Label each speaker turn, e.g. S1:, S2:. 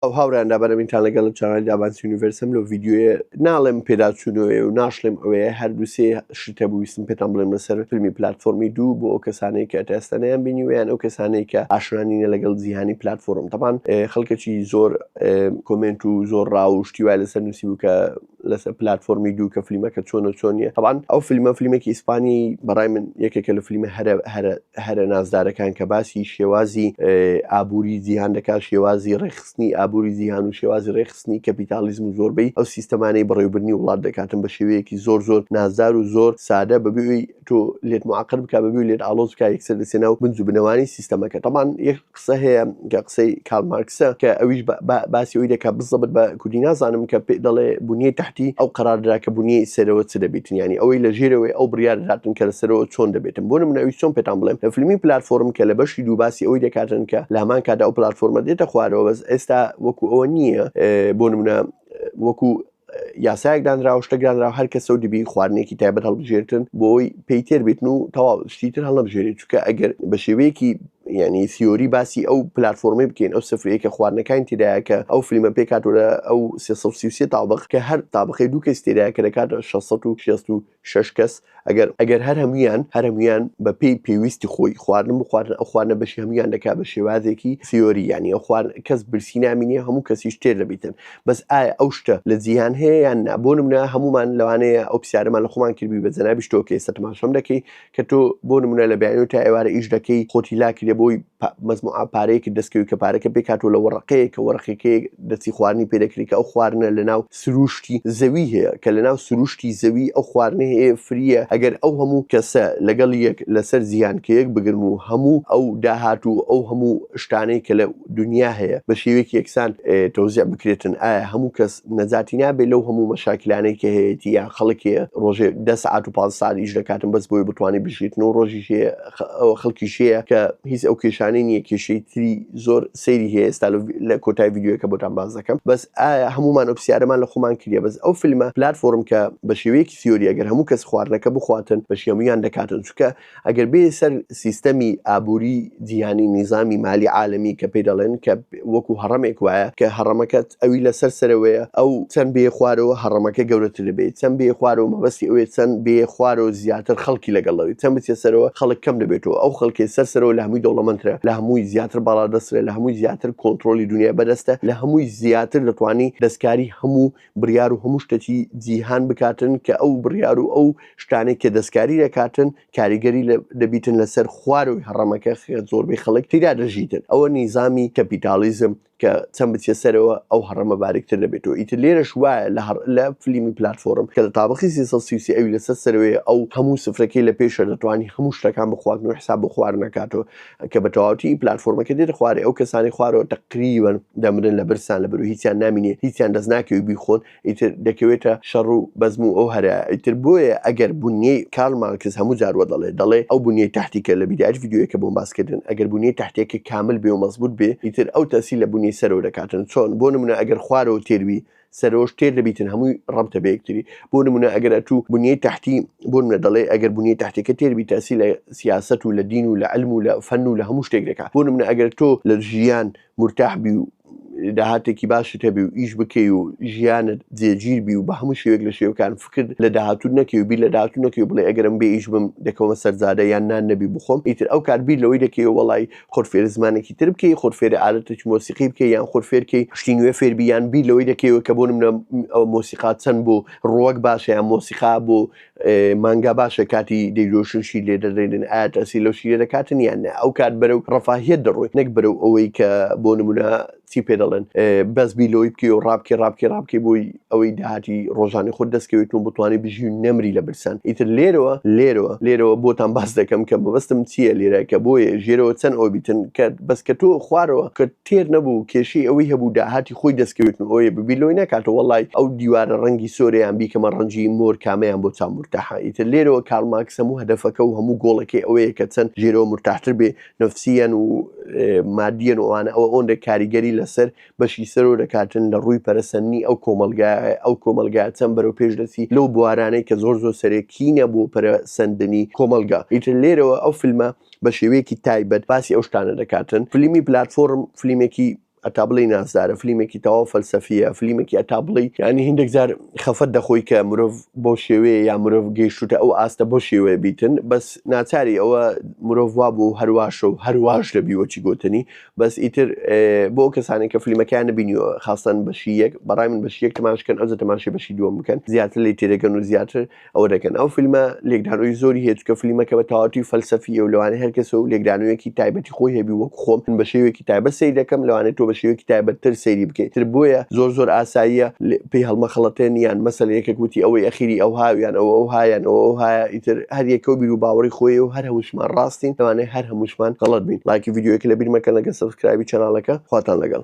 S1: ئەو هاوڕیاندا بەرەمینتان لەگەڵ چانەی دابانس یونیڤەرسم لەو ڤیددیوێ ناڵێم پێداچوونەوەی و ناشڵێم ئەوەیە هەردووسێ شتە بوویستم پێتان بڵێم لەسەر فیلمی پلاتفۆرمی دوو بۆ ئەو کەسانەی کە ئێستانەیان بینیویان ئەو کەسانەی کە ئاشنانینە لەگەڵ جیهانی پلاتفۆرم تەمان خەڵکێکی زۆر کۆمنت و زۆر ڕاوشتی وای لەسەر نووسی بوو کە لەسەر پلاتفۆرمی دوو کە فیلمەکە چۆنیە تەمان ئەو فیلمێکی ئیسپانی بەڕای من یەکێکە لە فیلمە هەرە نازدارەکان کە باسی شێوازی ئابووری جیهان دەکات شێوازی ڕێخستنی ئابووری جیهان و شێوازی ڕێخستنی کەپیتالیزم و زۆربەی ئەو سیستەمانەی بەڕێوەبردننی وڵات دەکاتن بە شێوەیەکی زۆر نازدار و زۆر سادە بەبێ تۆ لێت معقل بکە بەبێ لێت ئالۆز بکە یەکسەر لەسێنە و بنج و بنەوانی سیستەمەکە تەمان یەک قسە هەیە کە قسەی کارل مارکسە کە ئەویش باسی ئەوی دەکات بزەبت بە کوردی نازانم کە دەڵێ بنیەی تحتی ئەو قەراردرا کە بنیەی سەرەوە چ دەبێتن ینی ئەوەی لە ژێرەوەی ئەو بڕیارداتن کە لەسەرەوە چۆن دەبێتن بۆ نمونەوی چۆن پێتان بڵێم لە فیلمی پلاتفۆرم کە لە بەشی دوو باسی ئەوی دەکاتن کە لە هەمان کادا ئەو پلاتفۆرمە دێتە خوارەوە بەس ئێستا وەکو ئەوە نییە بۆ نمونە وەکو یاسایەک دانراوە شتەگرانراوە هەر کەسە و دەبی خواردنێکی تایبەت هەڵبژێرتن بۆی پێیتر بێتن و تەواو شتیتر هەڵەبژێرێت چونکە ئەگەر بە شێوەیەکی ینی سیۆری باسی ئەو پلاتفۆرمی بکەین ئەو سفرەیە کە خواردنەکان تێدایە کە ئەو فیلمە پێکاتوە لە ئەو 333 تابق کە هەر تابقی دوو کەس تێدایە کە دەکات 666 کەس ئەگەر هەر هەمویان بە پێی پێویستی خۆی خواردن بخواردن ئەو خواردنە بەشی هەمویان دەکات بە شێوازێکی سیۆری ینی ئەو کەس برسی نامینێ هەموو کەسیش تێر دەبیتن بەس ئایا ئەو شتە لە جیهان هەیە یان نا بۆ نمونە هەمومان لەوانەیە ئەو پرسیارەمان لە خۆمان کردبی بە جەنابی شتۆکە ئێستا تەماشام دەکەی کە تۆ بۆ نمونە لە بەیانەوە تا ئێوارە ئیش دەکەی خۆتی لاکردێ بۆی مەزموعە پارەیەکی دەستکەوی کە پارەکە پێکاتوە لە وەڕقەیە کە وەڕقەکەی دەستی خواردنی پێدەکری کە ئەو خواردنە لەناو سروشتی زەوی هەیە کە لەناو سروشتی زەوی ئەو خواردنە هەیە فریە ئەگەر ئەو هەموو کەسە لەگەڵ یەک لەسەر زیان کە یەک بگرن و هەموو ئەو داهاتوو ئەو هەموو شتانەی کە لە دنیا هەیە بە شێوەیەکی یەکسان تەوزیع بکرێتن ئایا هەموو کەس نەجاتی نابێت لەو هەموو مەشاکلانەی کە هەیەی یان خەڵکێ ڕۆژێ 10 ساعت و 5 ساعت ئیش دەکاتن بەس بۆی بتوانانی بژیتن و ڕۆژی خەڵکیشەیە کە هیچ ئەو کێشانەی نییە کێشەی تری زۆر سەیری هەیە ئێستا لە کۆتای ڤیددیۆکە بۆتان باز دەکەم بەس ئایا هەمومان ئەو پرسیارەمان لە خۆمان کردە بەس ئەو فیلمە پلاتفۆرم کە بە شێوەیەکی سیۆری ئەگەر هەموو کەس خواردنەکە بخواتن بە شێوەیان دەکاتن چونکە ئەگەر بێ سەر سیستەمی ئابووری جیهانی نیزامی مالی عالەمی کە پێی دەڵێن کە وەکو هەڕەمێک وایە کە هەڕەمەکەت ئەوی لەسەر سەرەوەیە ئەو چەند بێ خوارەوە هەڕەمەکە گەورەتر دەبێت چەند بێ خوارەوە مەبەستی ئەوێ چەند بێ خوارەوە زیاتر خەڵکی لەگەڵەوەی چەند بچێت سەرەوە خەڵک کەم دەبێتەوە ئەو خەڵکی سەرەوە لە هەمووی دەوڵەمەندترە لە هەمووی زیاتر باڵادەسترە لە هەمووی زیاتر کۆنتترۆلی دنیا بەدەستە لە هەمووی زیاتر دەتوانی دەستکاری هەموو بڕیار و هەموو شتێکی جیهان بکاتن کە ئەو بڕیار و ئەو شتانێک کە دەستکاری دەکاتن کاریگەری دەبیتن لەسەر خوارەوەی هەڕەمەکە زۆربەی خەڵک تێدا دەژیتن ئەوە نیزامی کەپیتالیزم کە چەند بچێت سەرەوە ئەو هەڕەمە باریکتر دەبێتەوە ئیتر لێرەش وایە لە فیلمی پلاتفۆرم کە لە تابقی 330 ئەوی لەسەر سەرەوەی ئەو هەموو سفرەکەی لە پێشە دەتوانی هەموو شتەکان بخواردن و حساب بۆ خوارد نکاتەوە کە بە تەواوەتی پلاتفۆرمەکە دێتە خوارێ ئەو کەسانی خوارەوە تقریبەن دەمرن لە برسان لەبەر و هیچیان نامینێ هیچیان دەست ناکەوی بیخۆن ئیتر دەکەوێتە شەڕ و بەزم و ئەو هەرە ئیتر بۆیە ئەگەر بنیەی کارل مارکس هەموو جاروە دەڵێ ئەو بنیەی تحتیکە لە بیدایەت ڤیددیۆیەکە بۆم باسکردن ئەگەر بنیەی تحتیەکە کامل بێ و مەزبوط بێ ئیتر ئەو تەسی لە بنیەی سەرەوە دەکاتن چۆن بۆ نمونە ئەگەر خوارەوە تێروی سەرۆش تێر دەبیتن هەمووی ڕەبتە بەیەکتری بۆ نمونە ئەگەر ئەتوو بنیەی تحتی بۆ نمونە دەڵێ ئەگەر بنیەی تحتیەکە تێربی تاسی لە سیاست و لە دین و لە علم و لە فەن و لە هەموو شتێک دەکات بۆ نمونە ئەگەر تۆ لە ژیان مرتاح بی و داهاتێکی باشت هەبی و ئیش بکەی و ژیانت جێگیر بی و بە هەموو شێوێک لە شێوەکان فکر لە داهاتوو نەکەی و بیر لە داهاتوو نەکەی و بڵێ ئەگەرم بێ ئیش بم دەکەومە سەرزادە یان نان نەبی بخۆم ئیتر ئەو کار بیر لەوەی دەکەی و وەڵی خۆرفێر زمانێکی تر بکەی خۆرفێر ئالەتێکی مۆسیقی بکەی یان خۆرفێرکەی شتی نوێ فێربی یان بیر لەوەی دەکەیەوە کە بۆ نمونە مۆسیقا چەند بۆ ڕۆک باشە یان مۆسیقا بۆ مانگا باشە کاتی دەیدۆشنشی لێ دەدەێنن ئایا تەسی لەو شیرە دەکاتن یان نە ئەو کات بەرەو ڕەفاهیەت دەڕۆی نەک بەرەو ئەوەی کە بۆ نمونە چی پێ دەڵێن بەس بیلۆی بکەی و ڕابکەی بۆی ئەوەی داهاتی ڕۆژانی خۆت دەستکەوێتون بتوانانی بژی و نەمری لە برسان ئیتر لێرەوە بۆتان باس دەکەم کە مەبەستم چییە لێرە کە بۆیە ژێرەوە چەند ئەو بیتن کە بەس کە تۆ خوارەوە کە تێر نەبوو کێشەی ئەوەی هەبوو داهاتی خۆی دەستکەوێتن ئەوەیە ببیلۆی نکاتەوە وەڵی ئەو دیوارە ڕەنگی سۆرەیان بیکەمە ڕەنجی مۆر کامەیان بۆ چاو مرتاحە ئیتر لێرەوە کارل مارکس هەموو هەدەفەکە و هەموو گۆڵەکەی ئەوەیە کە چەند ژێرەوە مرتاحتر بێ نەفسیەن و مادیەن وانە ئەوە ئەوەندە کاریگەری لەسەر بەشی سەرەوە دەکاتن لە ڕووی پەرەسەندنی ئەو کۆمەلگا چەند بەرەو پێش دەچی لەو بوارانەی کە زۆر سەرێکینە بۆ پەرەسەندنی کۆمەلگا ئیتر لێرەوە ئەو فیلمە بە شێوەیەکی تایبەت باسی ئەو شتانە دەکاتن فیلمی پلاتفۆرم فیلمێکی ئەتا بڵێ نازدارە، فلیمێکی تەواو فەلسەفیە، فلیمێکی ئەتا بڵێ ینی هندێک جار خەفەت دەخۆی کە مرۆڤ بۆ شێوەیە یا مرۆڤ گەیشتوتە ئەو ئاستە بۆ شێوەیە بیتن، بەس ناچاری ئەوە مرۆڤ وا بوو هەرواشە و هەرواش دەبی وەچی گوتنی، بەس ئیتر بۆ کەسانێک کە فلیمەکەیان نبینیوە خاستن بەشی یەک، بەڕای من بەشی یەک تەماشکەن، ئەوجە تەماشای بەشی دووەم بکەن، زیاتر لێ تێدەگەن و زیاتر ئەوە دەکەن. ئەو فیلمە لێکدانەوەی زۆری هەیە چونکە فلیمەکە بە تەواوەتی فەلسەفیە و لەوانەیە هەر کەسە و لێکدانەوەیەکی تایبەتی خۆی هەبی وەک خۆم بە شێوەیەکی تایبەت سەیری دەکەم، لەوانەیە تۆ بە شێوەیەکی تایبەتتر سەیری بکەیت. تر بۆیە زۆر ئاساییە پێی هەڵمەخەڵەتێن یان مەسەلە یەکێک وتی ئەوەی ئەخیری ئەو هاویان ئەو هایان ئەو هایە، ئیتر هەر یەکە و بیر و باوەڕی خۆی و هەر هەمووشمان ڕاستین، لەوانەیە هەر هەمووشمان غەڵەت بین. لایکی ڤیدیۆیەکە لەبیر مەکەن، لەگەڵ سەبسکرایبی چەناڵەکە. خواتان لەگەڵ.